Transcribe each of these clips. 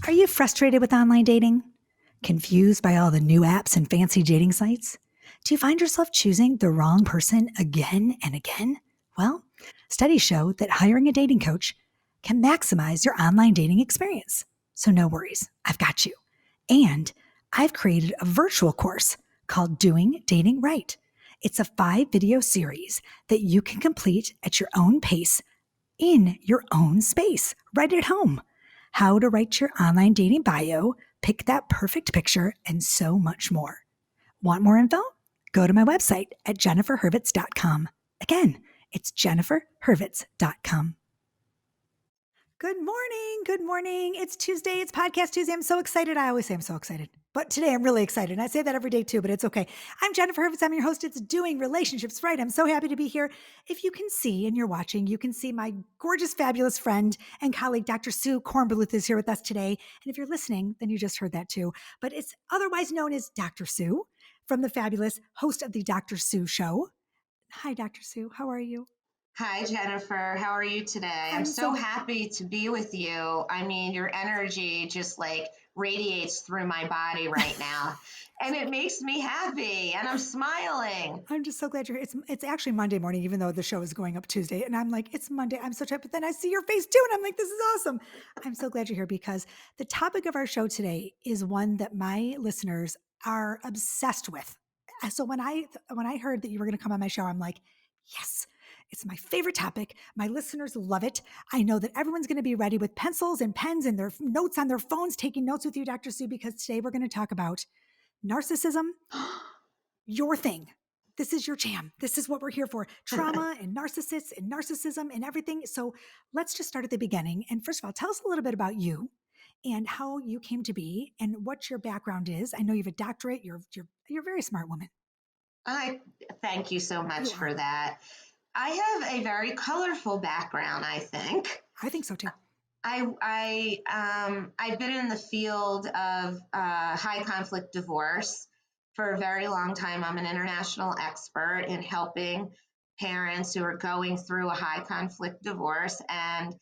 Are you frustrated with online dating? Confused by all the new apps and fancy dating sites? Do you find yourself choosing the wrong person again and again? Well, studies show that hiring a dating coach can maximize your online dating experience. So no worries, I've got you. And I've created a virtual course called Doing Dating Right. It's a 5-video series that you can complete at your own pace in your own space, right at home. How to write your online dating bio, pick that perfect picture, and so much more. Want more info? Go to my website at jenniferhurwitz.com. Again, it's jenniferhurwitz.com. Good morning. Good morning. It's Tuesday. It's Podcast Tuesday. I'm so excited. I always say I'm so excited, but today I'm really excited. And I say that every day too, but it's okay. I'm Jennifer Hurwitz. I'm your host. It's Doing Relationships Right. I'm so happy to be here. If you can see and you're watching, you can see my gorgeous, fabulous friend and colleague, Dr. Sue Cornbluth, is here with us today. And if you're listening, then you just heard that too. But it's otherwise known as Dr. Sue, from the fabulous host of the Dr. Sue Show. Hi, Dr. Sue. How are you? Hi, Jennifer. How are you today? I'm so happy to be with you. I mean, your energy just radiates through my body right now, and it makes me happy, and I'm smiling. I'm just so glad you're here. It's actually Monday morning, even though the show is going up Tuesday, and I'm like, it's Monday. I'm so tired, but then I see your face too, and I'm like, this is awesome. I'm so glad you're here because the topic of our show today is one that my listeners are obsessed with. So when I heard that you were going to come on my show, I'm like, yes. It's my favorite topic. My listeners love it. I know that everyone's going to be ready with pencils and pens and their notes on their phones, taking notes with you, Dr. Sue, because today we're going to talk about narcissism, your thing. This is your jam. This is what we're here for. Trauma and narcissists and narcissism and everything. So let's just start at the beginning. And first of all, tell us a little bit about you and how you came to be and what your background is. I know you have a doctorate. You're a very smart woman. I thank you so much for that. I have a very colorful background, I think. I think so too. I've been in the field of high conflict divorce for a very long time. I'm an international expert in helping parents who are going through a high conflict divorce and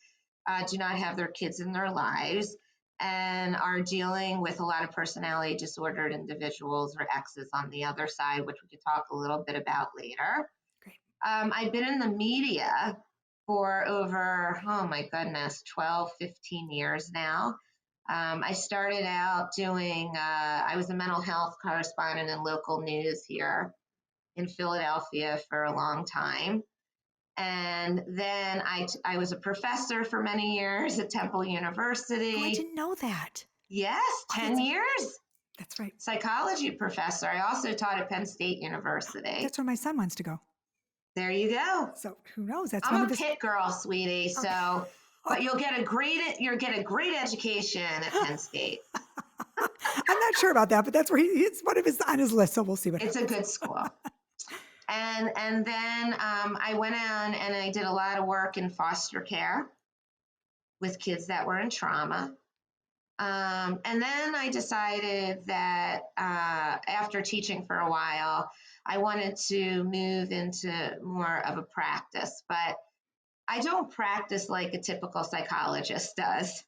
do not have their kids in their lives and are dealing with a lot of personality disordered individuals or exes on the other side, which we could talk a little bit about later. I've been in the media for over, 12, 15 years now. I started out doing, I was a mental health correspondent in local news here in Philadelphia for a long time. And then I was a professor for many years at Temple University. Oh, I didn't know that. Yes, 10 years. That's right. Psychology professor. I also taught at Penn State University. That's where my son wants to go. There you go. So who knows? I'm a pit girl, sweetie. Okay. So, but you'll get a great education at Penn State. I'm not sure about that, but that's where it's one of his on his list. So we'll see what happens. It's a good school. And then I went on and I did a lot of work in foster care with kids that were in trauma. And then I decided that after teaching for a while, I wanted to move into more of a practice, but I don't practice like a typical psychologist does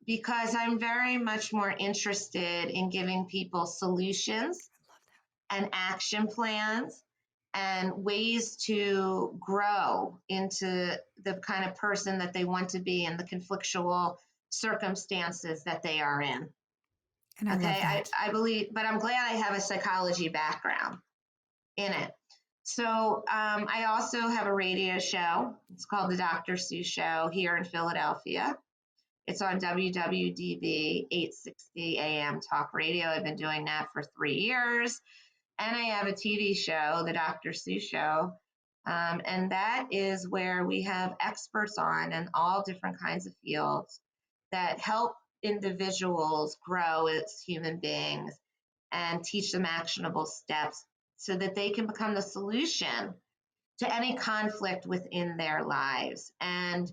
because I'm very much more interested in giving people solutions and action plans and ways to grow into the kind of person that they want to be in the conflictual circumstances that they are in. And I believe, but I'm glad I have a psychology background in it. So I also have a radio show. It's called the Dr. Sue Show here in Philadelphia. It's on WWDB 860 AM Talk Radio. I've been doing that for 3 years. And I have a TV show, the Dr. Sue Show. And that is where we have experts on in all different kinds of fields that help individuals grow as human beings and teach them actionable steps so that they can become the solution to any conflict within their lives. And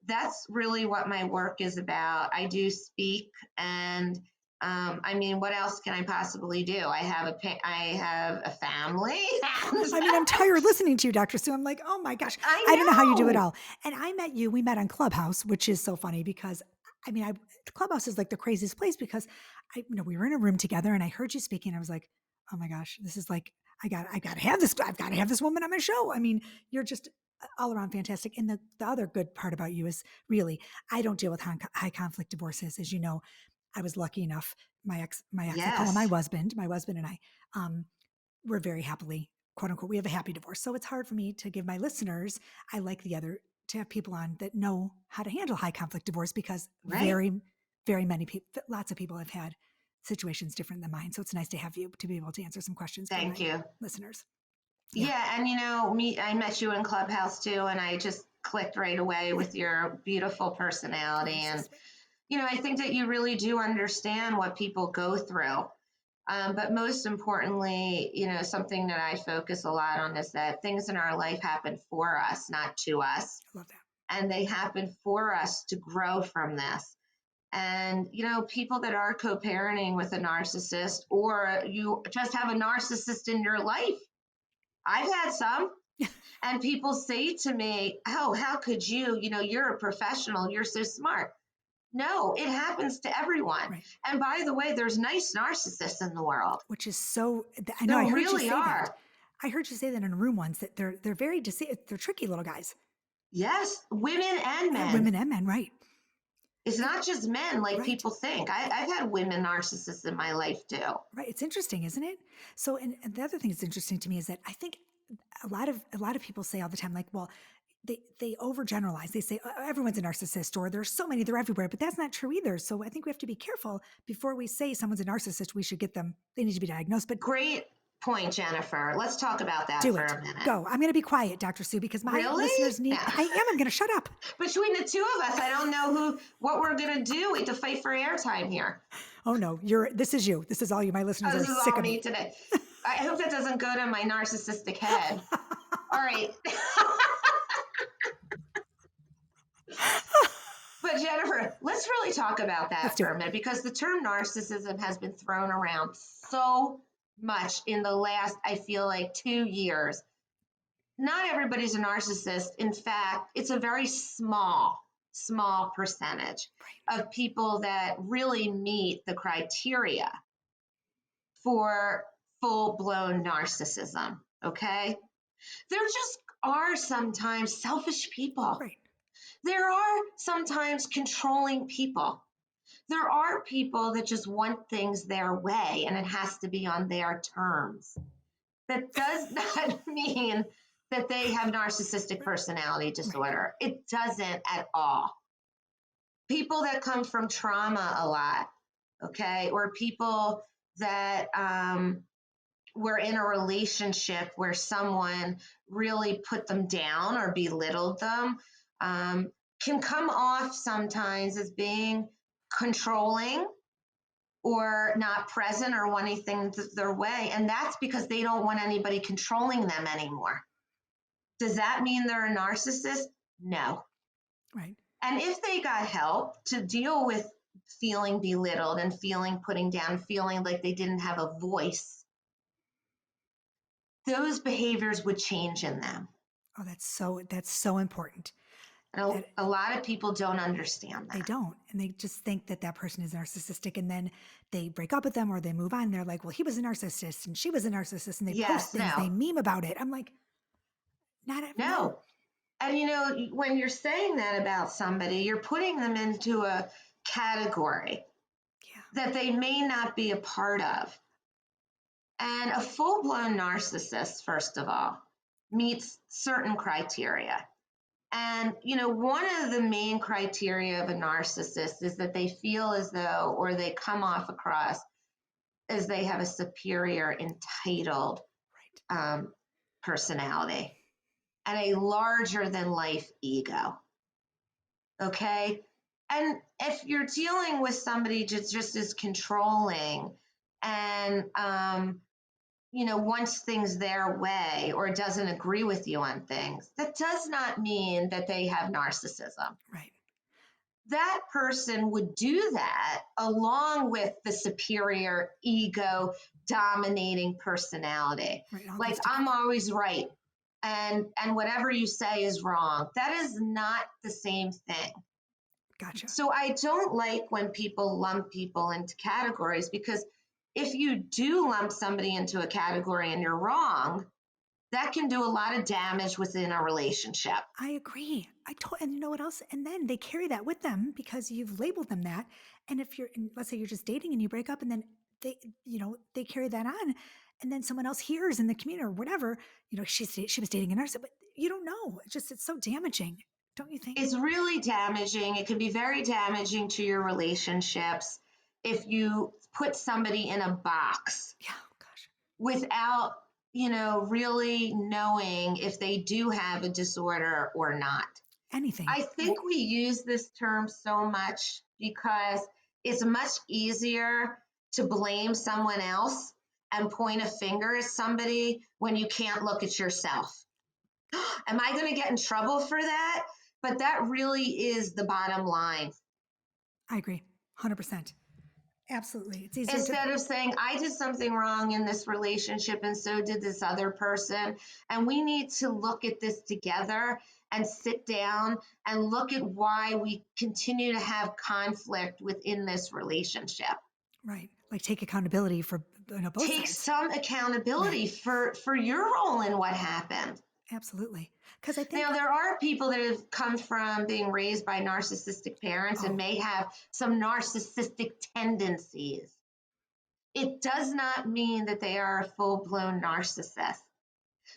that's really what my work is about. I do speak and what else can I possibly do? I have a family. I'm tired listening to you, Dr. Sue. I'm like, oh my gosh, I don't know how you do it all. And we met on Clubhouse, which is so funny because I mean, Clubhouse is like the craziest place because we were in a room together and I heard you speaking. I was like, oh my gosh, this is like, I've got to have this. I've got to have this woman on my show. I mean, you're just all around fantastic. And the other good part about you is really, I don't deal with high conflict divorces. As you know, I was lucky enough. My ex, I call him my husband and I, we're very happily, quote unquote, we have a happy divorce. So it's hard for me to give my listeners, I like to have people on that know how to handle high conflict divorce because very, very many people, lots of people have had situations different than mine. So it's nice to have you to be able to answer some questions for my listeners. Yeah. And I met you in Clubhouse too, and I just clicked right away with your beautiful personality. And, I think that you really do understand what people go through. But most importantly, something that I focus a lot on is that things in our life happen for us, not to us. I love that. And they happen for us to grow from this. And, people that are co-parenting with a narcissist, or you just have a narcissist in your life. I've had some. And people say to me, oh, how could you? You're a professional. You're so smart. No, it happens to everyone. Right. And by the way, there's nice narcissists in the world. Which is so, I know, I heard you say that. I heard you say that in a room once, that they're very they're tricky little guys. Yes, women and men. Women and men, right. It's not just men like people think. I've had women narcissists in my life too. Right. It's interesting, isn't it? So, and the other thing that's interesting to me is that I think a lot of people say all the time, like, well, they overgeneralize. They say, oh, everyone's a narcissist, or there's so many, they're everywhere, but that's not true either. So I think we have to be careful before we say someone's a narcissist. We should they need to be diagnosed. But great point, Jennifer. Let's talk about that for a minute. Go. I'm going to be quiet, Dr. Sue, because my listeners need, I'm going to shut up. Between the two of us, I don't know what we're going to do. We have to fight for airtime here. Oh no, this is you. This is all you. My listeners are sick of me today. I hope that doesn't go to my narcissistic head. All right. But Jennifer, let's really talk about that for a minute, because the term narcissism has been thrown around so much in the last, I feel like, 2 years. Not everybody's a narcissist. In fact, it's a very small percentage of people that really meet the criteria for full-blown narcissism, okay? There just are sometimes selfish people. Right. There are sometimes controlling people. There are people that just want things their way, and it has to be on their terms. That does not mean that they have narcissistic personality disorder. It doesn't at all. People that come from trauma a lot, okay, or people that were in a relationship where someone really put them down or belittled them, can come off sometimes as being controlling or not present or wanting things their way. And that's because they don't want anybody controlling them anymore. Does that mean they're a narcissist? No. Right. And if they got help to deal with feeling belittled and feeling putting down, feeling like they didn't have a voice, those behaviors would change in them. Oh, that's so important. And a lot of people don't understand that. They don't. And they just think that person is narcissistic, and then they break up with them or they move on. They're like, well, he was a narcissist and she was a narcissist, and they post things, they meme about it. I'm like, no. And when you're saying that about somebody, you're putting them into a category that they may not be a part of. And a full-blown narcissist, first of all, meets certain criteria. And, one of the main criteria of a narcissist is that they feel as though, or they come off across as they have a superior, entitled personality and a larger than life ego. Okay. And if you're dealing with somebody just as controlling and, wants things their way or doesn't agree with you on things, that does not mean that they have narcissism. Right. That person would do that along with the superior ego dominating personality. Right, like, I'm always right. And whatever you say is wrong. That is not the same thing. Gotcha. So I don't like when people lump people into categories, because if you do lump somebody into a category and you're wrong, that can do a lot of damage within a relationship. I agree. And you know what else? And then they carry that with them because you've labeled them that. And if let's say you're just dating and you break up, and then they carry that on, and then someone else hears in the community or whatever, she was dating a narcissist, but you don't know. It's so damaging, don't you think? It's really damaging. It can be very damaging to your relationships if you put somebody in a box. Yeah, gosh. Without really knowing if they do have a disorder or not. Anything. I think we use this term so much because it's much easier to blame someone else and point a finger at somebody when you can't look at yourself. Am I going to get in trouble for that? But that really is the bottom line. I agree, 100%. Absolutely. It's easier Instead of saying, I did something wrong in this relationship and so did this other person, and we need to look at this together and sit down and look at why we continue to have conflict within this relationship. Right. Like take accountability for both Take sides. some accountability for your role in what happened. Absolutely. Because I think now there are people that have come from being raised by narcissistic parents and may have some narcissistic tendencies. It does not mean that they are a full-blown narcissist.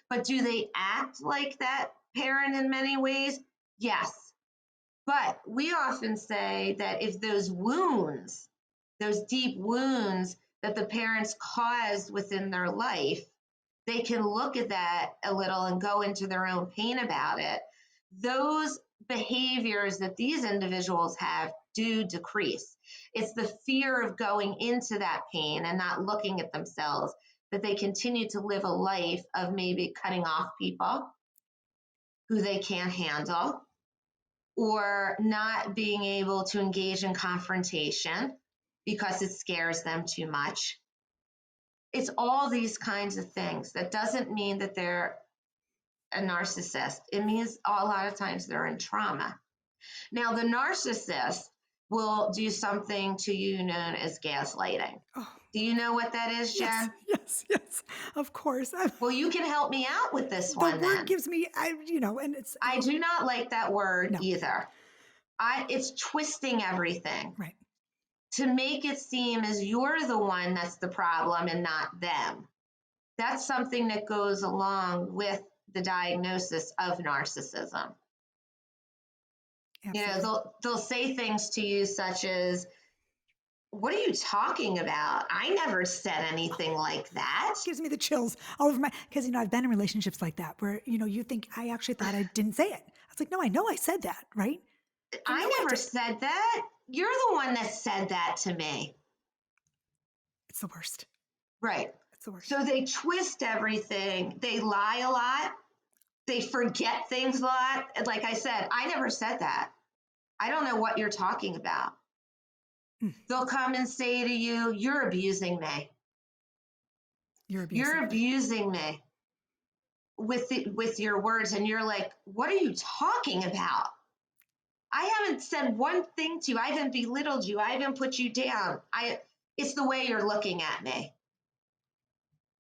But do they act like that parent in many ways? Yes. But we often say that if those wounds, those deep wounds that the parents caused within their life, they can look at that a little and go into their own pain about it. Those behaviors that these individuals have do decrease. It's the fear of going into that pain and not looking at themselves that they continue to live a life of maybe cutting off people who they can't handle, or not being able to engage in confrontation because it scares them too much. It's all these kinds of things. That doesn't mean that they're a narcissist. It means a lot of times they're in trauma. Now, the narcissist will do something to you known as gaslighting. Oh. Do you know what that is, Jen? Yes, of course. Well, you can help me out with this one. The word gives me, and it's. I do not like that word either. It's twisting everything. Right. To make it seem as you're the one that's the problem and not them. That's something that goes along with the diagnosis of narcissism. Absolutely. They'll say things to you such as, what are you talking about? I never said anything like that. It gives me the chills all over because, I've been in relationships like that where, you think I actually thought I didn't say it. I was like, no, I know I said that, right? I never said that. You're the one that said that to me. It's the worst. Right. It's the worst. So they twist everything. They lie a lot. They forget things a lot. Like I said, I never said that. I don't know what you're talking about. They'll come and say to you, you're abusing me. You're abusing me with your words. And you're like, what are you talking about? I haven't said one thing to you. I haven't belittled you. I haven't put you down. It's the way you're looking at me.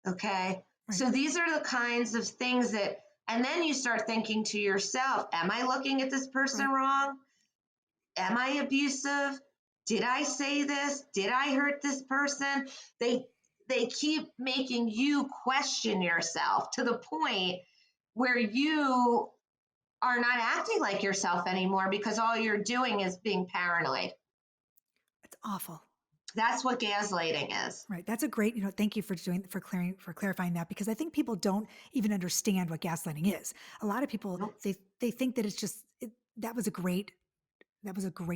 Okay. Right. So these are the kinds of things that, and then you start thinking to yourself, am I looking at this person wrong? Am I abusive? Did I say this? Did I hurt this person? They keep making you question yourself to the point where you are not acting like yourself anymore because all you're doing is being paranoid. It's awful. That's what gaslighting is. Right. That's a great, thank you for clarifying that, because I think people don't even understand what gaslighting is. A lot of people, they think that it's just, that was a great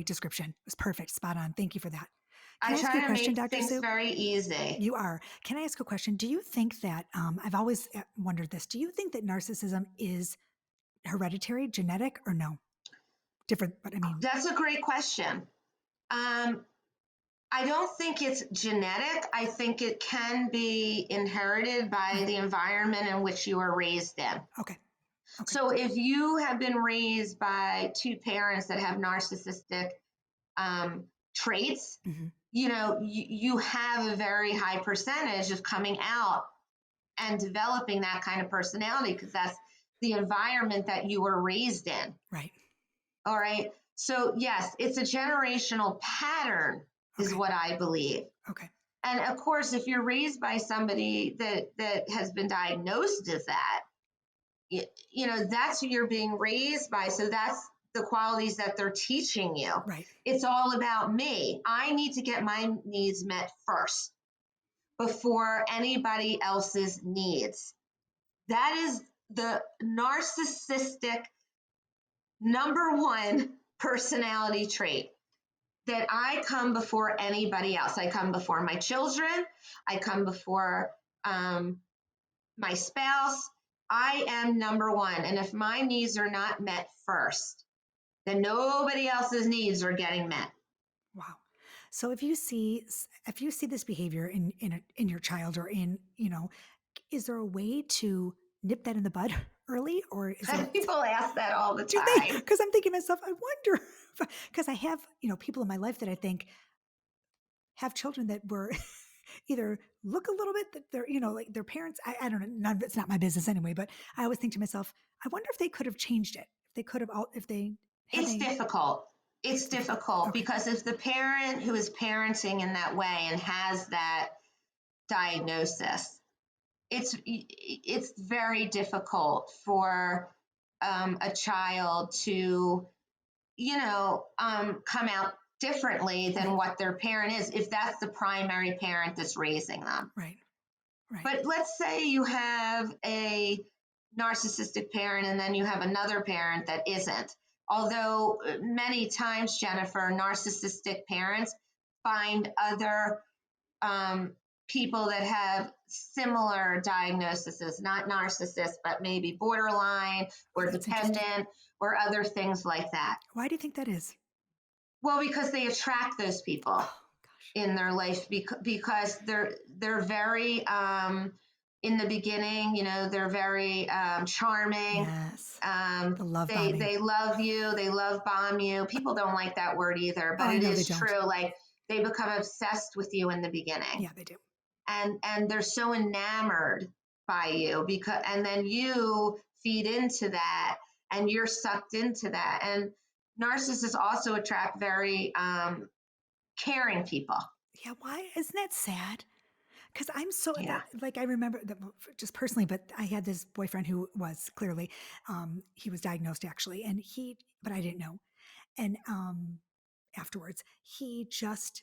description. It was perfect. Spot on. Thank you for that. Can I ask you a question, Dr. Things Sue? very easy. You are. Can I ask a question? Do you think that, I've always wondered this, do you think that narcissism is hereditary, genetic, or no? Different, but I mean. That's a great question. I don't think it's genetic. I think it can be inherited by the environment in which you were raised in. Okay. So if you have been raised by two parents that have narcissistic traits, Mm-hmm. you have a very high percentage of coming out and developing that kind of personality because that's the environment that you were raised in. Right. All right. So yes, it's a generational pattern is Okay. what I believe. Okay. And of course, if you're raised by somebody that has been diagnosed as that, that's who you're being raised by. So that's the qualities that they're teaching you. Right. It's all about me. I need to get my needs met first before anybody else's needs. That is the narcissistic number one personality trait, that I come before anybody else. I come before my children. I come before my spouse. I am number one. And if my needs are not met first, then nobody else's needs are getting met. Wow. So if you see this behavior in your child or is there a way to nip that in the bud early, or is there? People ask that all the Do they? time. Because I'm thinking to myself, I wonder, because I have people in my life that I think have children that were either look a little bit that they're like their parents. I don't know. None of it's not my business anyway. But I always think to myself, I wonder if they could have changed it. If they could have, if they. It's difficult. It's difficult Okay. because if the parent who is parenting in that way and has that diagnosis, it's very difficult for a child to come out differently than what their parent is if that's the primary parent that's raising them. Right. But let's say you have a narcissistic parent and then you have another parent that isn't. Although many times, Jennifer, narcissistic parents find other people that have similar diagnoses, not narcissists, but maybe borderline or dependent or other things like that. Why do you think that is? Well, because they attract those people in their life because they're very in the beginning, they're very charming. Yes. The love bombing. They love you. They love bomb you. People don't like that word either, but it is true. Like they become obsessed with you in the beginning. Yeah, they do. And they're so enamored by you and then you feed into that and you're sucked into that. And narcissists also attract very caring people. Yeah, why? Isn't that sad? Because I'm so, Yeah. I remember that just personally, but I had this boyfriend who was clearly, he was diagnosed actually, but I didn't know. And afterwards, he was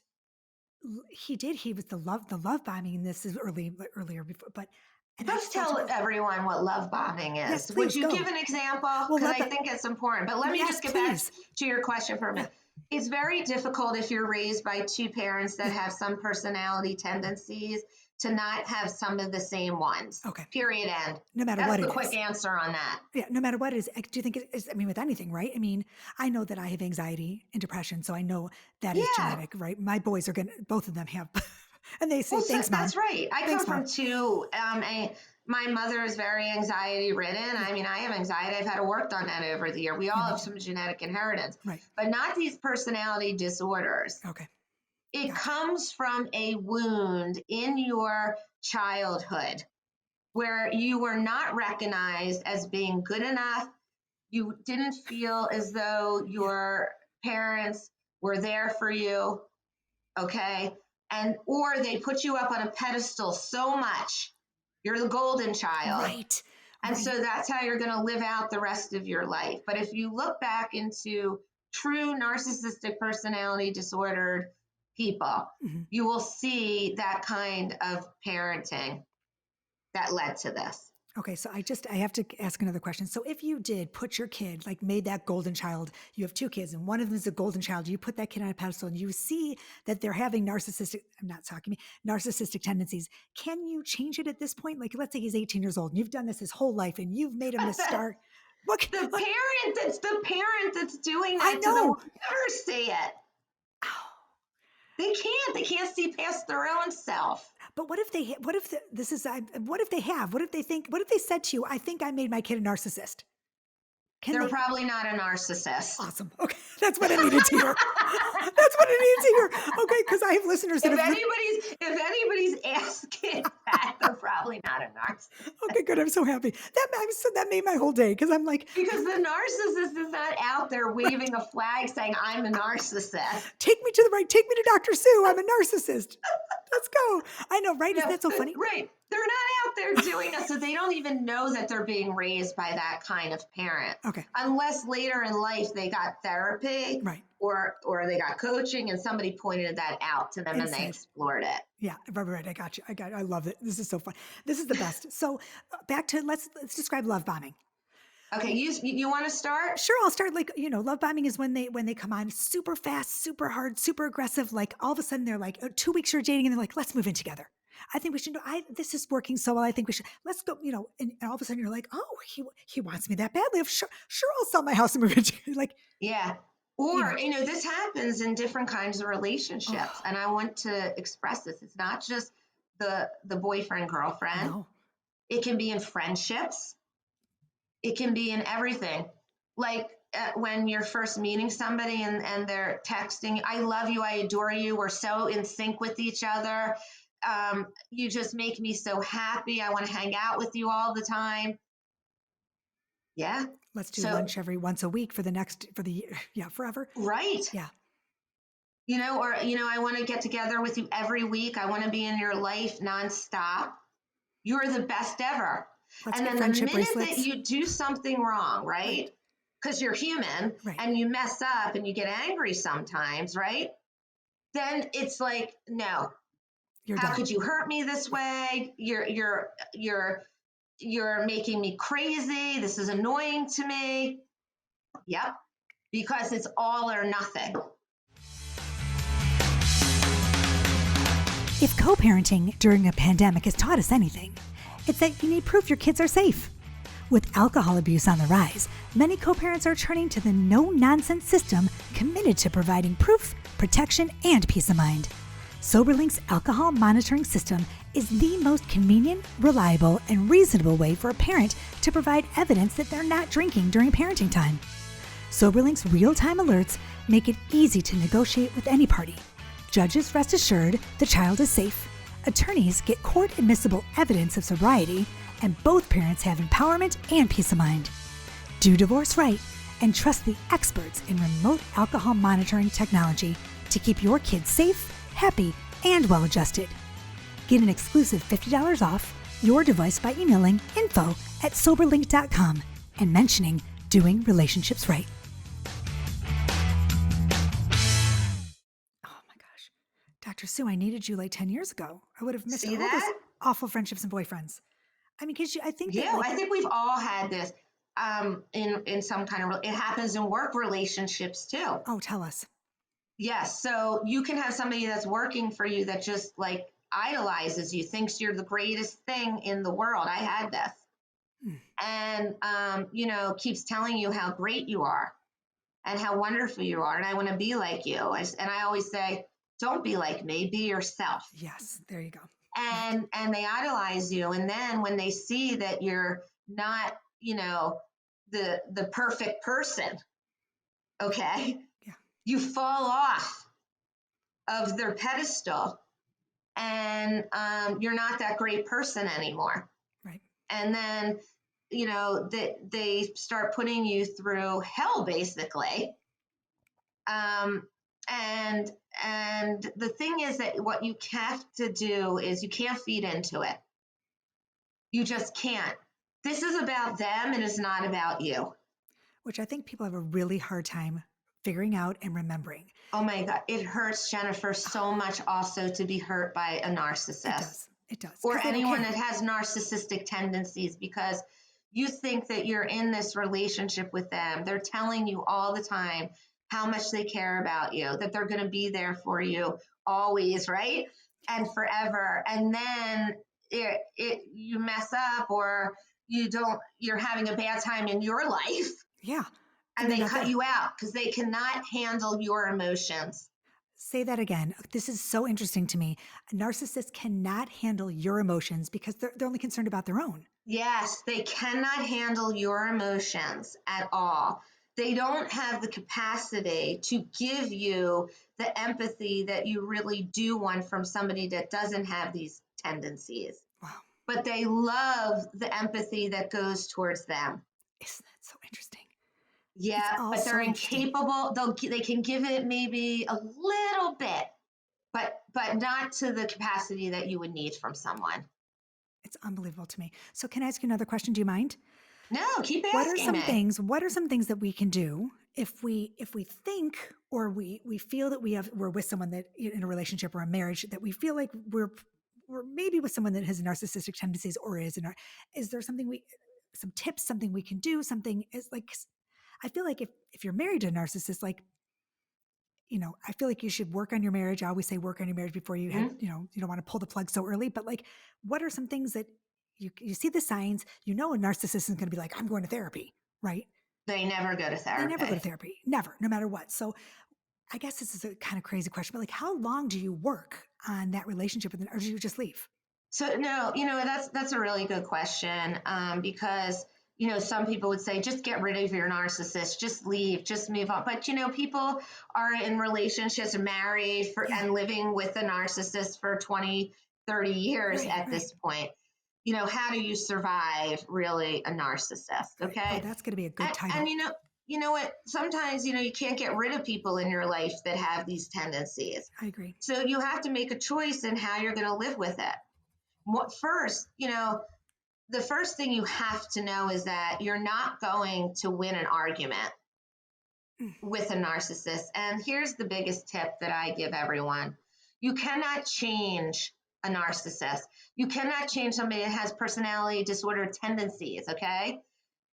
the love bombing, and this is earlier before, but. And Let's tell everyone what love bombing is. Yes, please, would you give an example? Because I think it's important. But let me just get back to your question for a minute. It's very difficult if you're raised by two parents that have some personality tendencies to not have some of the same ones. Okay. Period. End. No matter what it is. That's the quick answer on that. Yeah. No matter what it is. Do you think it is? I mean, with anything, right? I mean, I know that I have anxiety and depression, so I know that is genetic, right? My boys are both of them have, and they say, thanks, Mom. That's right. I come from two. My mother is very anxiety ridden. I mean, I have anxiety. I've had to work on that over the year. We all have some genetic inheritance, right? But not these personality disorders. Okay. It comes from a wound in your childhood where you were not recognized as being good enough. You didn't feel as though your parents were there for you. Okay. Or they put you up on a pedestal so much. You're the golden child. Right. And so that's how you're going to live out the rest of your life. But if you look back into true narcissistic personality disordered people, you will see that kind of parenting that led to this. Okay, so I have to ask another question. So if you did put your kid, made that golden child, you have two kids and one of them is a golden child, you put that kid on a pedestal and you see that they're having narcissistic tendencies. Can you change it at this point? Let's say he's 18 years old and you've done this his whole life and you've made him the star. The parent that's doing that to them will never see it. They can't see past their own self. But what if they said to you, I think I made my kid a narcissist? They're probably not a narcissist. Awesome. Okay. That's what I needed to hear. That's what I needed to hear. Okay. Because I have listeners that if anybody's asking that, they're probably not a narcissist. Okay, good. I'm so happy. That made my whole day because I'm like, because the narcissist is not out there waving a flag saying, I'm a narcissist. Take me to the right. Take me to Dr. Sue. I'm a narcissist. Let's go. I know, right? Isn't that so funny? Right. They're not out there doing that. So they don't even know that they're being raised by that kind of parent. Okay. Unless later in life they got therapy. Right. Or they got coaching and somebody pointed that out to them and they explored it. Yeah, right. I got you. I love it. This is so fun. This is the best. So back to let's describe love bombing. Okay, you want to start? Sure, I'll start. Like, love bombing is when they come on super fast, super hard, super aggressive. Like all of a sudden they're like 2 weeks you're dating and they're like, let's move in together. I think we should. This is working so well. I think we should. Let's go. And all of a sudden you're like, oh, he wants me that badly. Sure, I'll sell my house and move in together. Like, yeah. Or, this happens in different kinds of relationships. And I want to express this. It's not just the boyfriend, girlfriend. No. It can be in friendships. It can be in everything. Like when you're first meeting somebody and they're texting, I love you, I adore you, we're so in sync with each other. You just make me so happy. I want to hang out with you all the time. Yeah. Let's do lunch once a week for the year. Yeah, forever. Right. Yeah. I want to get together with you every week. I want to be in your life nonstop. You're the best ever. And then the minute that you do something wrong, right? Because you're human and you mess up and you get angry sometimes, right? Then it's like, no. How could you hurt me this way? You're making me crazy. This is annoying to me. Yep. Because it's all or nothing. If co-parenting during a pandemic has taught us anything, it's that you need proof your kids are safe. With alcohol abuse on the rise, many co-parents are turning to the no-nonsense system committed to providing proof, protection, and peace of mind. Soberlink's alcohol monitoring system is the most convenient, reliable, and reasonable way for a parent to provide evidence that they're not drinking during parenting time. Soberlink's real-time alerts make it easy to negotiate with any party. Judges rest assured the child is safe. Attorneys get court-admissible evidence of sobriety, and both parents have empowerment and peace of mind. Do divorce right and trust the experts in remote alcohol monitoring technology to keep your kids safe, happy, and well-adjusted. Get an exclusive $50 off your device by emailing info@soberlink.com and mentioning Doing Relationships Right. Oh my gosh. Dr. Sue, I needed you like 10 years ago. I would have missed all those awful friendships and boyfriends. I mean, because I think I think we've all had this in some kind of, it happens in work relationships too. Oh, tell us. Yes. So you can have somebody that's working for you that just like idolizes you, thinks you're the greatest thing in the world. I had this. And, keeps telling you how great you are and how wonderful you are. And I want to be like you. And I always say, don't be like me, be yourself. Yes. There you go. And they idolize you. And then when they see that you're not, the perfect person, okay, you fall off of their pedestal and you're not that great person anymore. Right. And then, they start putting you through hell, basically. And the thing is that what you have to do is you can't feed into it. You just can't. This is about them. It is not about you. Which I think people have a really hard time figuring out and remembering. Oh my God. It hurts, Jennifer, so much also to be hurt by a narcissist. It does. Or anyone that has narcissistic tendencies, because you think that you're in this relationship with them. They're telling you all the time how much they care about you, that they're going to be there for you always, right? And forever. And then you mess up or you're having a bad time in your life. Yeah. And they cut you out because they cannot handle your emotions. Say that again. This is so interesting to me. Narcissists cannot handle your emotions because they're only concerned about their own. Yes, they cannot handle your emotions at all. They don't have the capacity to give you the empathy that you really do want from somebody that doesn't have these tendencies. Wow. But they love the empathy that goes towards them. Isn't that so interesting? It's Yeah, all but they're so interesting. incapable. They can give it maybe a little bit, but not to the capacity that you would need from someone. It's unbelievable to me. So can I ask you another question? Do you mind? No, keep What are asking some me. things, what are some things that we can do if we think or we feel that we're with someone that in a relationship or a marriage that we feel like we're maybe with someone that has narcissistic tendencies or is there something some tips, something we can do, something is like I feel like if you're married to a narcissist, like, I feel like you should work on your marriage. I always say work on your marriage before you Mhm. you don't want to pull the plug so early, but like, what are some things that you see the signs, a narcissist is going to be like, I'm going to therapy, right? They never go to They never go to therapy. therapy, never, no matter what. So I guess this is a kind of crazy question, but like, how long do you work on that relationship with them, or do you just leave? So no, that's a really good question, because some people would say just get rid of your narcissist, just leave, just move on. But people are in relationships, married for Yeah, and living with a narcissist for 20, 30 years right, at right, this point. How do you survive really a narcissist? right. Oh, Okay, that's going to be a good and title. you know what? Sometimes you can't get rid of people in your life that have these tendencies. I agree. So you have to make a choice in how you're going to live with it. What first, the first thing you have to know is that you're not going to win an argument Mm, with a narcissist. And here's the biggest tip that I give everyone: you cannot change a narcissist. You cannot change somebody that has personality disorder tendencies, okay?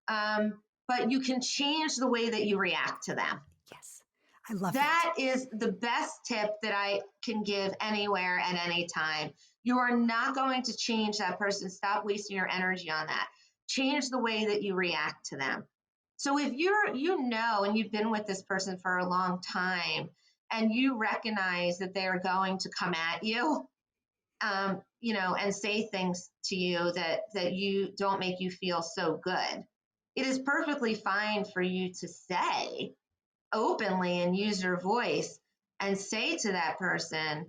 But you can change the way that you react to them. yes, I love that. That is the best tip that I can give anywhere at any time. You are not going to change that person. Stop wasting your energy on that. Change the way that you react to them. So if and you've been with this person for a long time and you recognize that they are going to come at you, and say things to you that you don't make you feel so good, it is perfectly fine for you to say openly and use your voice and say to that person,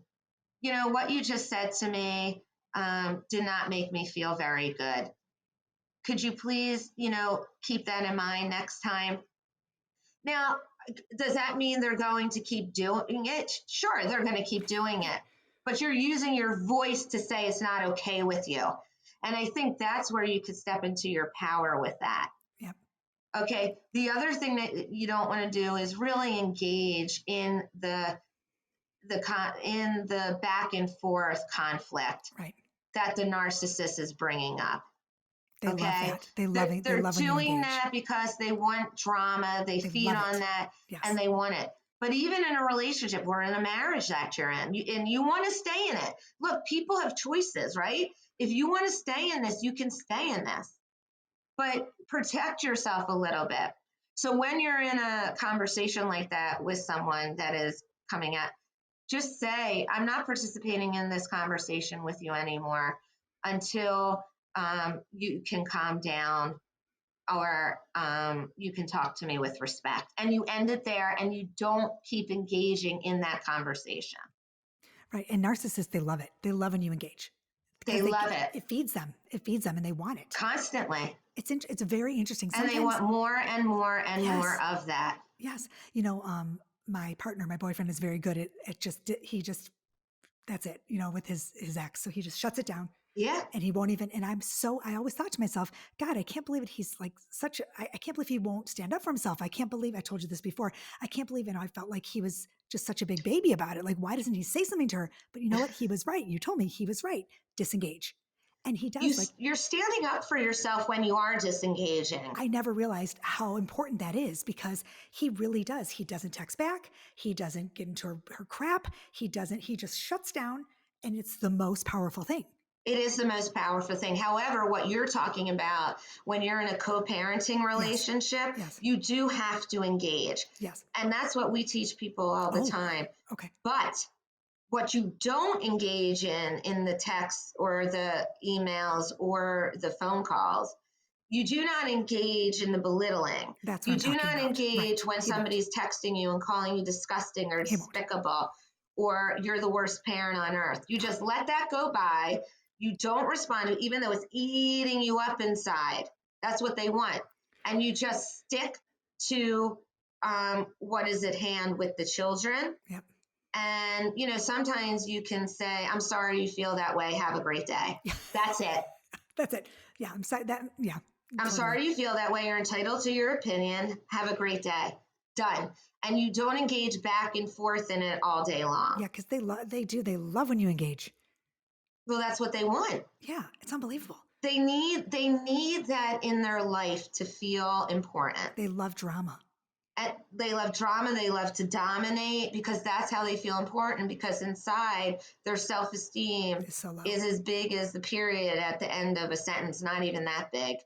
what you just said to me did not make me feel very good. Could you please, keep that in mind next time? Now, does that mean they're going to keep doing it? Sure, they're going to keep doing it, but you're using your voice to say it's not okay with you. And I think that's where you could step into your power with that. Yep. Okay. The other thing that you don't want to do is really engage in the back and forth conflict Right. that the narcissist is bringing up. They love Okay. that. They They're love when you doing engage. that because they want drama, they They feed love on it. that, Yes. and they want it. But even in a relationship or in a marriage that you're in, and you want to stay in it, look, people have choices, right? If you want to stay in this, you can stay in this, but protect yourself a little bit. So when you're in a conversation like that with someone that is coming at, just say, I'm not participating in this conversation with you anymore until you can calm down, or you can talk to me with respect. And you end it there and you don't keep engaging in that conversation. Right. And narcissists, they love it. They love when you engage They because love it it feeds them. It feeds them and they want it. constantly. It's very interesting. And they Sometimes, want more and more and more yes, of that. yes. My partner, my boyfriend is very good at he just, that's it, with his ex. So he just shuts it down Yeah. and he won't even, and I always thought to myself, God, I can't believe it. He's like I can't believe he won't stand up for himself. I can't believe, I told you this before. I can't believe, I felt like he was just such a big baby about it. Like, why doesn't he say something to her? But you know what? He was right. You told me he was right. Disengage. And he does, like, You're standing up for yourself when you are disengaging. I never realized how important that is because he really does. He doesn't text back. He doesn't get into her crap. He just shuts down. And it's the most powerful thing. It is the most powerful thing. However, what you're talking about, when you're in a co-parenting relationship, Yes. you do have to engage. Yes. And that's what we teach people all the time. Okay. But what you don't engage in the texts or the emails or the phone calls, you do not engage in the belittling. That's what You I'm do talking not about. engage Right. when He won't. somebody's texting you and calling you disgusting or He won't. despicable, or you're the worst parent on earth. You just let that go by. You don't respond to it, even though it's eating you up inside. That's what they want. And you just stick to what is at hand with the children. Yep. And, you know, sometimes you can say, I'm sorry you feel that way. Have a great day. That's it. That's it. Yeah. I'm sorry that. Yeah. I'm sorry you feel that way. You're entitled to your opinion. Have a great day. Done. And you don't engage back and forth in it all day long. Yeah. Because they love when you engage. Well, that's what they want. Yeah. It's unbelievable. They need that in their life to feel important. They love drama. And they love drama. They love to dominate because that's how they feel important, because inside their self-esteem is as big as the period at the end of a sentence, not even that big.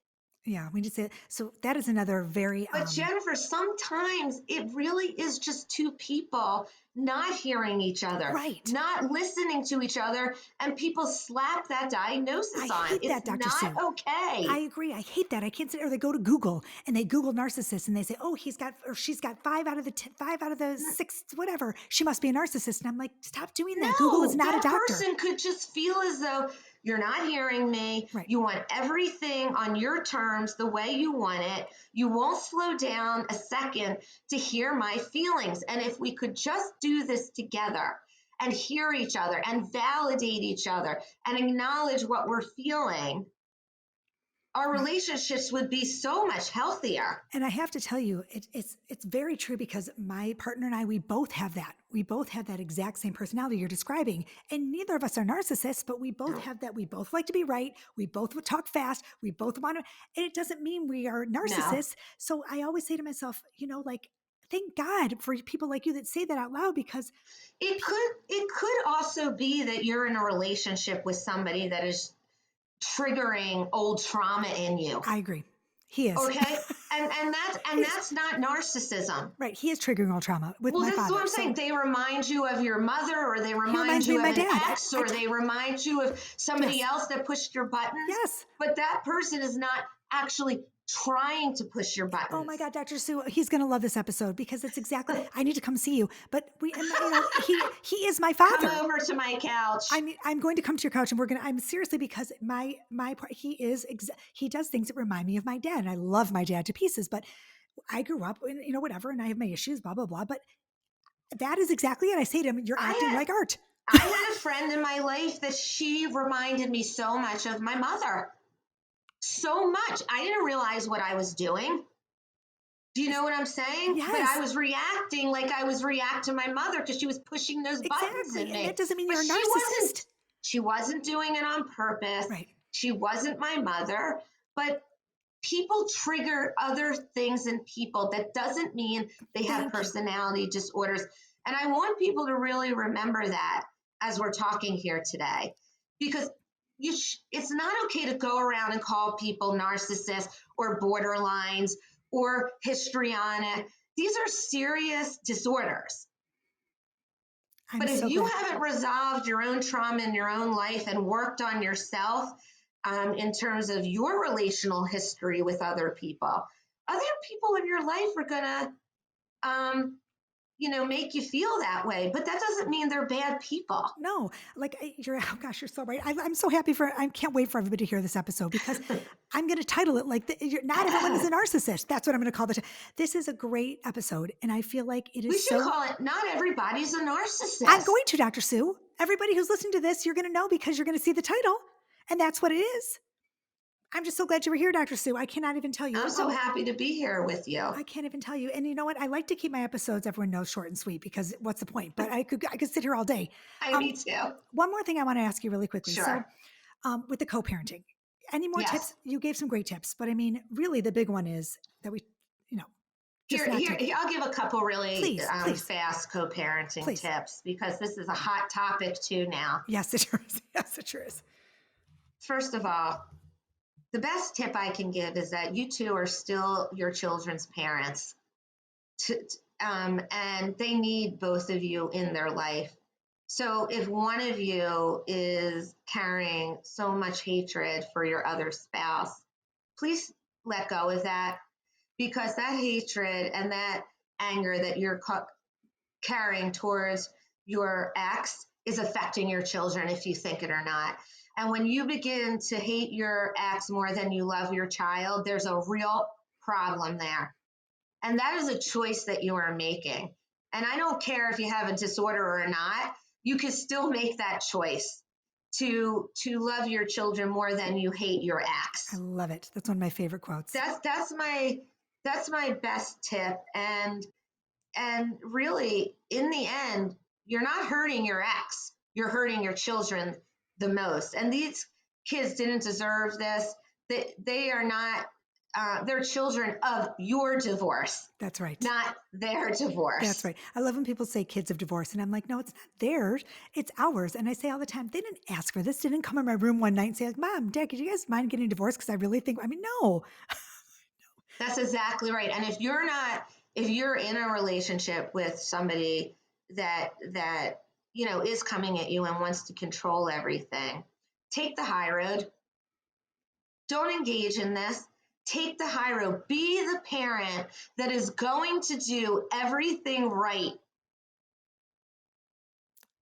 Yeah, we just say so. That is another very. But Jennifer, sometimes it really is just two people not hearing each other, right? Not listening to each other, and people slap that diagnosis on. I hate that, Dr. Sue. Not okay. I agree. I hate that. I can't sit. Or they go to Google and they Google narcissist and they say, "Oh, he's got or she's got 5 out of the 6, whatever. She must be a narcissist." And I'm like, "Stop doing that. No, Google is not a doctor." That person could just feel as though you're not hearing me. Right. You want everything on your terms, the way you want it. You won't slow down a second to hear my feelings. And if we could just do this together and hear each other and validate each other and acknowledge what we're feeling, our relationships would be so much healthier. And I have to tell you, it's very true, because my partner and I, we both have that. We both have that exact same personality you're describing. And neither of us are narcissists, but we both have that. We both like to be right. We both would talk fast. We both want to, and it doesn't mean we are narcissists. No. So I always say to myself, you know, like, thank God for people like you that say that out loud, because it could also be that you're in a relationship with somebody that is triggering old trauma in you. I agree. He is. Okay. And that's not narcissism. Right. He is triggering old trauma with my father. Well, that's what I'm saying. They remind you of your mother, or they remind you of an ex, or they remind you of somebody else that pushed your buttons. Yes. But that person is not actually trying to push your buttons. Oh my God, Dr. Sue, he's going to love this episode, because it's exactly, I need to come see you. But he is my father. Come over to my couch. I'm going to come to your couch, and I'm seriously, because he does things that remind me of my dad. And I love my dad to pieces, but I grew up in, whatever, and I have my issues, blah, blah, blah. But that is exactly it. I say to him, you're acting like Art. I had a friend in my life that she reminded me so much of my mother. So much. I didn't realize what I was doing. Do you know what I'm saying? Yes. But I was reacting like I was reacting to my mother, because she was pushing those buttons in me. And that doesn't mean you're a narcissist. She wasn't doing it on purpose. Right. She wasn't my mother. But people trigger other things in people. That doesn't mean they have personality disorders. And I want people to really remember that as we're talking here today, because it's not okay to go around and call people narcissists or borderlines or histrionic. These are serious disorders. But if you haven't resolved your own trauma in your own life and worked on yourself in terms of your relational history with other people in your life are going to make you feel that way, but that doesn't mean they're bad people. No, like you're so right. I'm so happy I can't wait for everybody to hear this episode, because I'm going to title it like not everyone is a narcissist. That's what I'm going to call it. This is a great episode. And I feel like it is we should call it Not Everybody's a Narcissist. I'm going to, Dr. Sue. Everybody who's listening to this, you're going to know, because you're going to see the title, and that's what it is. I'm just so glad you were here, Dr. Sue. I cannot even tell you. I'm so happy to be here with you. I can't even tell you. And you know what? I like to keep my episodes, everyone knows, short and sweet, because what's the point? But I could sit here all day. Me too. One more thing I want to ask you really quickly. Sure. So with the co-parenting, any more tips? You gave some great tips, but I mean, really the big one is that we, Here, I'll give a couple really fast co-parenting tips, because this is a hot topic too now. Yes, it is. Yes, it sure is. First of all, the best tip I can give is that you two are still your children's parents. And they need both of you in their life. So if one of you is carrying so much hatred for your other spouse, please let go of that, because that hatred and that anger that you're carrying towards your ex is affecting your children, if you think it or not. And when you begin to hate your ex more than you love your child, there's a real problem there. And that is a choice that you are making. And I don't care if you have a disorder or not, you can still make that choice to love your children more than you hate your ex. I love it. That's one of my favorite quotes. That's my best tip. And really, in the end, you're not hurting your ex, you're hurting your children the most. And these kids didn't deserve this. They are not, they're children of your divorce. That's right. Not their divorce. That's right. I love when people say kids of divorce, and I'm like, no, it's not theirs, it's ours. And I say all the time, they didn't ask for this. They didn't come in my room one night and say, like, Mom, Dad, could you guys mind getting divorced? Because I really think, no. That's exactly right. And if you're in a relationship with somebody that is coming at you and wants to control everything, take the high road. Don't engage in this. Take the high road. Be the parent that is going to do everything right.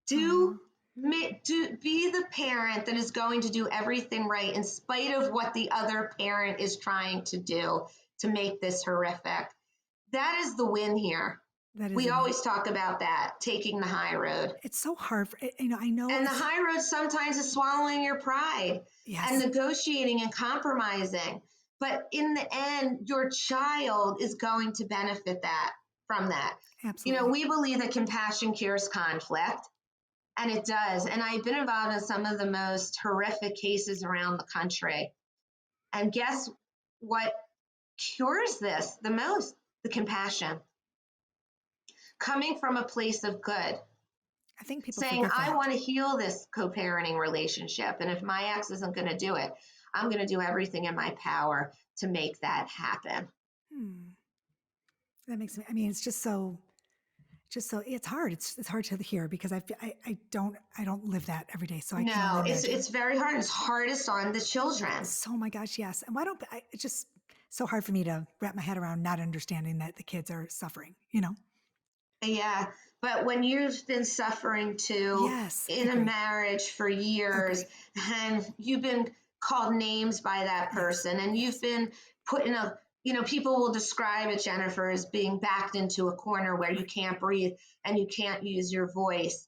Be the parent that is going to do everything right in spite of what the other parent is trying to do to make this horrific. That is the win here. We always talk about that, taking the high road. It's so hard. I know. And the high road sometimes is swallowing your pride, yes, and negotiating and compromising. But in the end, your child is going to benefit from that. Absolutely. We believe that compassion cures conflict, and it does. And I've been involved in some of the most horrific cases around the country. And guess what cures this the most? The compassion. Coming from a place of good. I think people saying, I want to heal this co-parenting relationship. And if my ex isn't going to do it, I'm going to do everything in my power to make that happen. That makes me, it's just so it's hard. It's hard to hear because I don't live that every day. So I can't imagine. It's very hard. It's hardest on the children. So my gosh, yes. And it's just so hard for me to wrap my head around not understanding that the kids are suffering, Yeah. But when you've been suffering too, yes, in a marriage for years, and you've been called names by that person, and you've been put in people will describe it, Jennifer, as being backed into a corner where you can't breathe and you can't use your voice.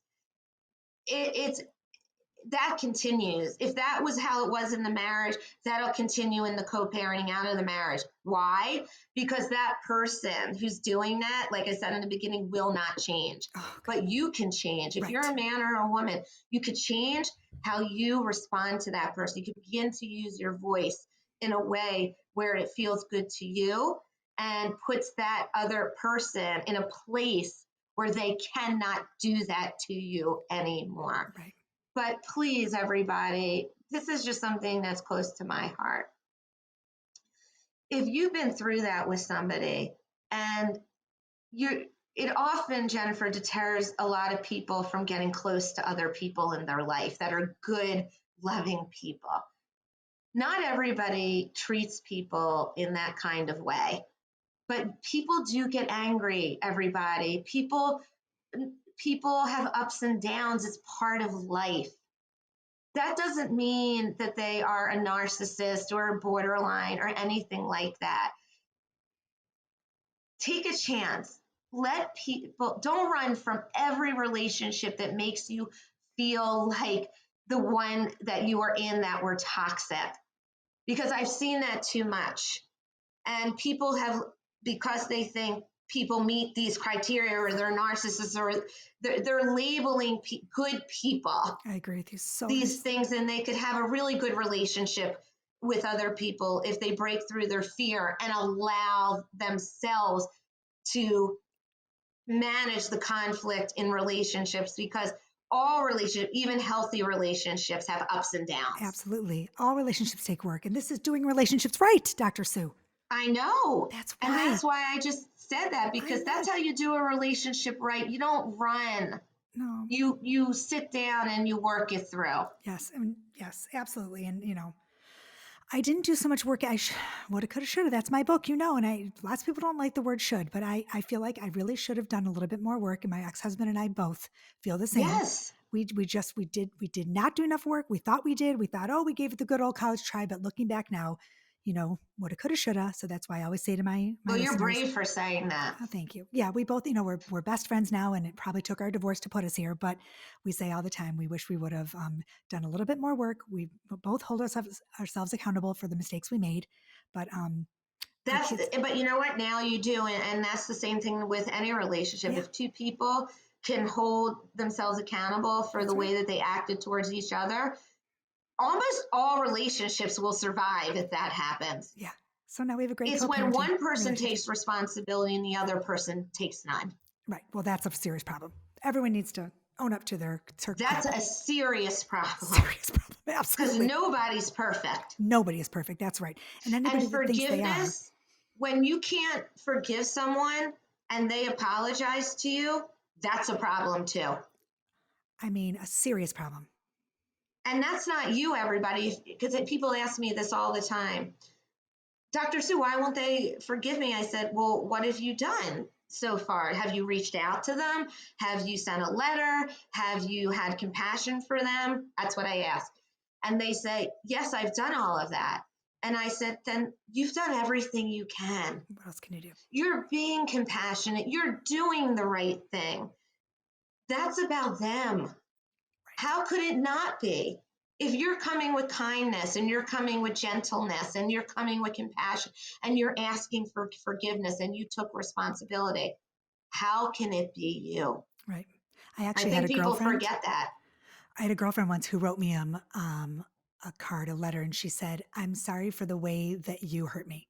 That continues. If that was how it was in the marriage, that'll continue in the co-parenting out of the marriage. Why? Because that person who's doing that, like I said in the beginning, will not change. But you can change. If you're a man or a woman, you could change how you respond to that person. You could begin to use your voice in a way where it feels good to you and puts that other person in a place where they cannot do that to you anymore. Right. But please, everybody, this is just something that's close to my heart. If you've been through that with somebody, and it often, Jennifer, deters a lot of people from getting close to other people in their life that are good, loving people. Not everybody treats people in that kind of way, but people do get angry, everybody. People have ups and downs. It's part of life. That doesn't mean that they are a narcissist or a borderline or anything like that. Take a chance. Don't run from every relationship that makes you feel like the one that you are in that were toxic, because I've seen that too much. And people have, because they think people meet these criteria or they're narcissists or they're labeling good people. I agree with you. So these things, and they could have a really good relationship with other people if they break through their fear and allow themselves to manage the conflict in relationships, because all relationships, even healthy relationships, have ups and downs. Absolutely. All relationships take work. And this is doing relationships right, Dr. Sue. I know. That's And why. that's why I just said that, because that's how you do a relationship right. You don't run. No. You sit down and you work it through. Yes. Yes, absolutely. And, I didn't do so much work. I woulda, coulda, shoulda. That's my book, and lots of people don't like the word should, but I feel like I really should have done a little bit more work. And my ex-husband and I both feel the same. Yes. We did not do enough work. We thought we did. We thought, oh, we gave it the good old college try. But looking back now, woulda, coulda, shoulda. So that's why I always say to my Well, you're listeners, brave for saying that. oh, thank you. Yeah, we both, we're best friends now, and it probably took our divorce to put us here. But we say all the time, we wish we would have done a little bit more work. We both hold ourselves accountable for the mistakes we made. But but you know what? Now you do, and that's the same thing with any relationship. Yeah. If two people can hold themselves accountable for That's the way right. that they acted towards each other, almost all relationships will survive if that happens. Yeah. So now we have a great. It's when one person relationship. takes responsibility and the other person takes none. Right. Well, that's a serious problem. Everyone needs to own up to their That's a serious problem. serious problem. Because Absolutely. nobody's perfect. Nobody is perfect. That's right. And anybody that thinks they are. Forgiveness, when you can't forgive someone and they apologize to you, that's a problem too. I mean, a serious problem. And that's not you, everybody, because people ask me this all the time. Dr. Sue, why won't they forgive me? I said, well, what have you done so far? Have you reached out to them? Have you sent a letter? Have you had compassion for them? That's what I ask. And they say, yes, I've done all of that. And I said, then you've done everything you can. What else can you do? You're being compassionate. You're doing the right thing. That's about them. Right. How could it not be? If you're coming with kindness and you're coming with gentleness and you're coming with compassion and you're asking for forgiveness and you took responsibility, how can it be you? Right. I actually had a people girlfriend. Forget that. I had a girlfriend once who wrote me a card, a letter, and she said, "I'm sorry for the way that you hurt me."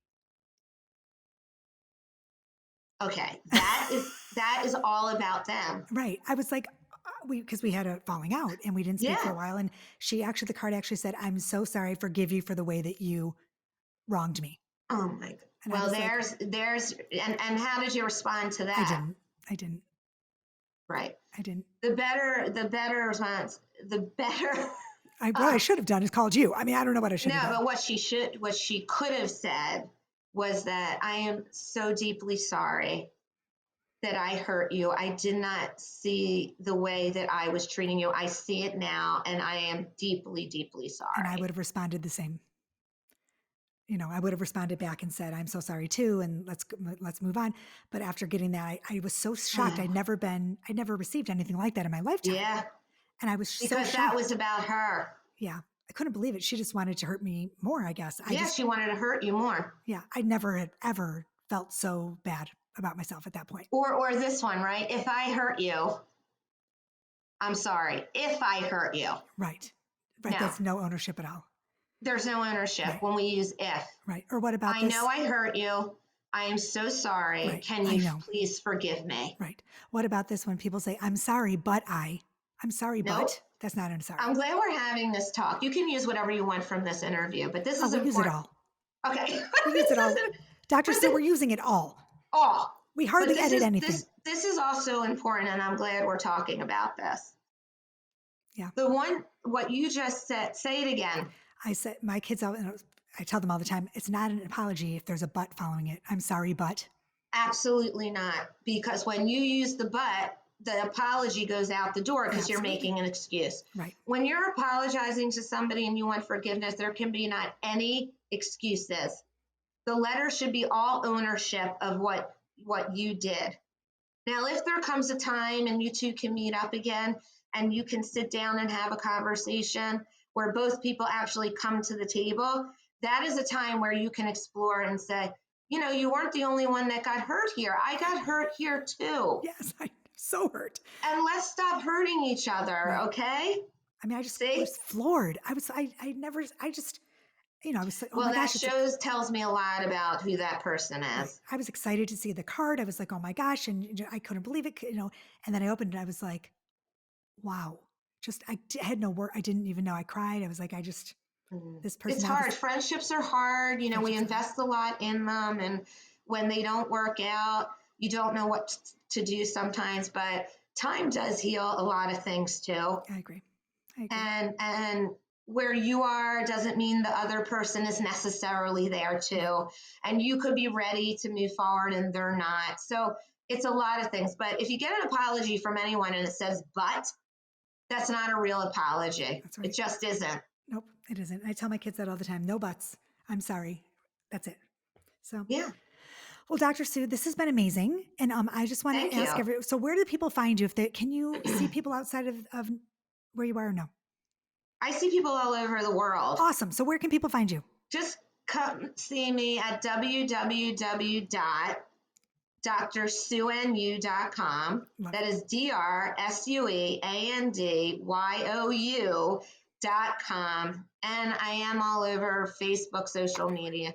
Okay, that is all about them. Right. I was like, because we had a falling out and we didn't speak for a while, and the card actually said, "I'm so sorry. I forgive you for the way that you wronged me." Oh my God. And well, and how did you respond to that? I didn't. Right. I didn't. The better response, what I should have done is called you. I mean, I don't know what I should have done. No, but what she could have said was that I am so deeply sorry that I hurt you. I did not see the way that I was treating you. I see it now, and I am deeply, deeply sorry. And I would have responded the same. I would have responded back and said, "I'm so sorry too, and let's move on." But after getting that, I was so shocked. I'd never received anything like that in my lifetime. Yeah. And I was because so shocked. That was about her. Yeah. I couldn't believe it. She just wanted to hurt me more, I guess. She wanted to hurt you more. Yeah. I never had ever felt so bad about myself at that point. Or this one, right? If I hurt you, I'm sorry. If I hurt you. Right. No. That's no ownership at all. There's no ownership when we use if. Right. Or what about this? I know I hurt you. I am so sorry. Right. Can you please forgive me? Right. What about this when people say, I'm sorry, but I'm sorry, but that's not I'm sorry. I'm glad we're having this talk. You can use whatever you want from this interview, but this is important. Use it all. Okay. We use it all. Dr. Sue, we're using it all. All. We hardly edit anything. This is also important, and I'm glad we're talking about this. Yeah. What you just said, say it again. I said, my kids, I tell them all the time, it's not an apology if there's a but following it. I'm sorry, but. Absolutely not. Because when you use the but, the apology goes out the door because you're making an excuse. Right. When you're apologizing to somebody and you want forgiveness, there can be not any excuses. The letter should be all ownership of what you did. Now, if there comes a time and you two can meet up again and you can sit down and have a conversation where both people actually come to the table, that is a time where you can explore and say, you weren't the only one that got hurt here. I got hurt here too. Yes, I'm so hurt. And let's stop hurting each other, right. Okay? I mean, I was floored. I was like, oh well, my gosh. That tells me a lot about who that person is. Right. I was excited to see the card. I was like, oh my gosh. And I couldn't believe it, and then I opened it. I was like, wow. had no word. I didn't even know. I cried. I was like, this person. It's hard. Friendships are hard. You know, we invest a lot in them. And when they don't work out, you don't know what to do sometimes. But time does heal a lot of things too. I agree. And where you are doesn't mean the other person is necessarily there too. And you could be ready to move forward and they're not. So it's a lot of things. But if you get an apology from anyone and it says, but, that's not a real apology. That's right. It just isn't. Nope, it isn't. I tell my kids that all the time. No buts. I'm sorry. That's it. So yeah. Well, Dr. Sue, this has been amazing. And I just want to ask so where do people find you? Can you see people outside of where you are or no? I see people all over the world. Awesome. So where can people find you? Just come see me at www.drsueandyou.com. That is DRSUEANDYOU.com. And I am all over Facebook, social media.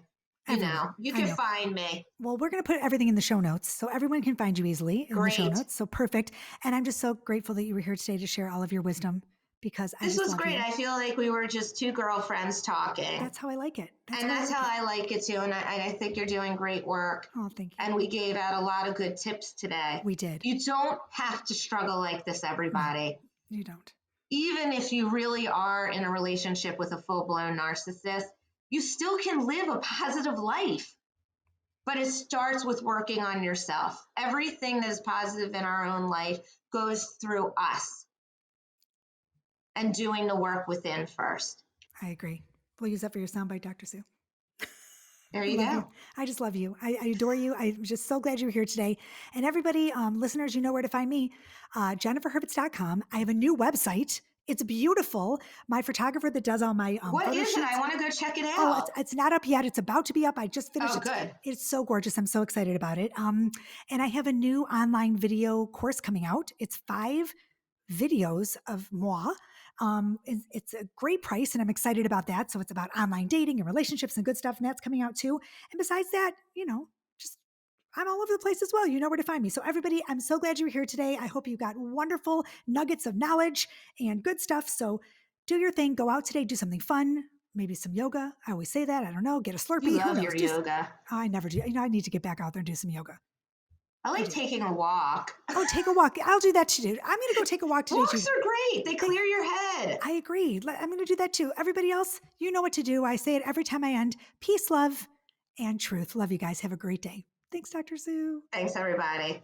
You can find me. Well, we're going to put everything in the show notes so everyone can find you easily in the show notes. So perfect. And I'm just so grateful that you were here today to share all of your wisdom, because this was great. I feel like we were just two girlfriends talking. That's how I like it. That's how I like it too. And I think you're doing great work. Oh, thank you. And we gave out a lot of good tips today. We did. You don't have to struggle like this, everybody. No, you don't. Even if you really are in a relationship with a full-blown narcissist, you still can live a positive life. But it starts with working on yourself. Everything that is positive in our own life goes through us. And doing the work within first. I agree. We'll use that for your soundbite, Dr. Sue. There you go. I just love you. I adore you. I'm just so glad you're here today. And everybody, listeners, you know where to find me. JenniferHervitz.com. I have a new website. It's beautiful. My photographer that does all my what is it? I want to go check it out. Oh, it's not up yet. It's about to be up. I just finished it. Good. It's so gorgeous. I'm so excited about it. And I have a new online video course coming out. It's 5 videos of moi. It's a great price and I'm excited about that. So it's about online dating and relationships and good stuff. And that's coming out too. And besides that, I'm all over the place as well. You know where to find me. So everybody, I'm so glad you were here today. I hope you got wonderful nuggets of knowledge and good stuff. So do your thing. Go out today. Do something fun. Maybe some yoga. I always say that. I don't know. Get a Slurpee. You love your yoga. I never do. I need to get back out there and do some yoga. I like taking a walk. Oh, take a walk. I'll do that too. I'm going to go take a walk today. Walks are great. They clear your head. I agree. I'm going to do that too. Everybody else, you know what to do. I say it every time I end. Peace, love, and truth. Love you guys. Have a great day. Thanks, Dr. Sue. Thanks, everybody.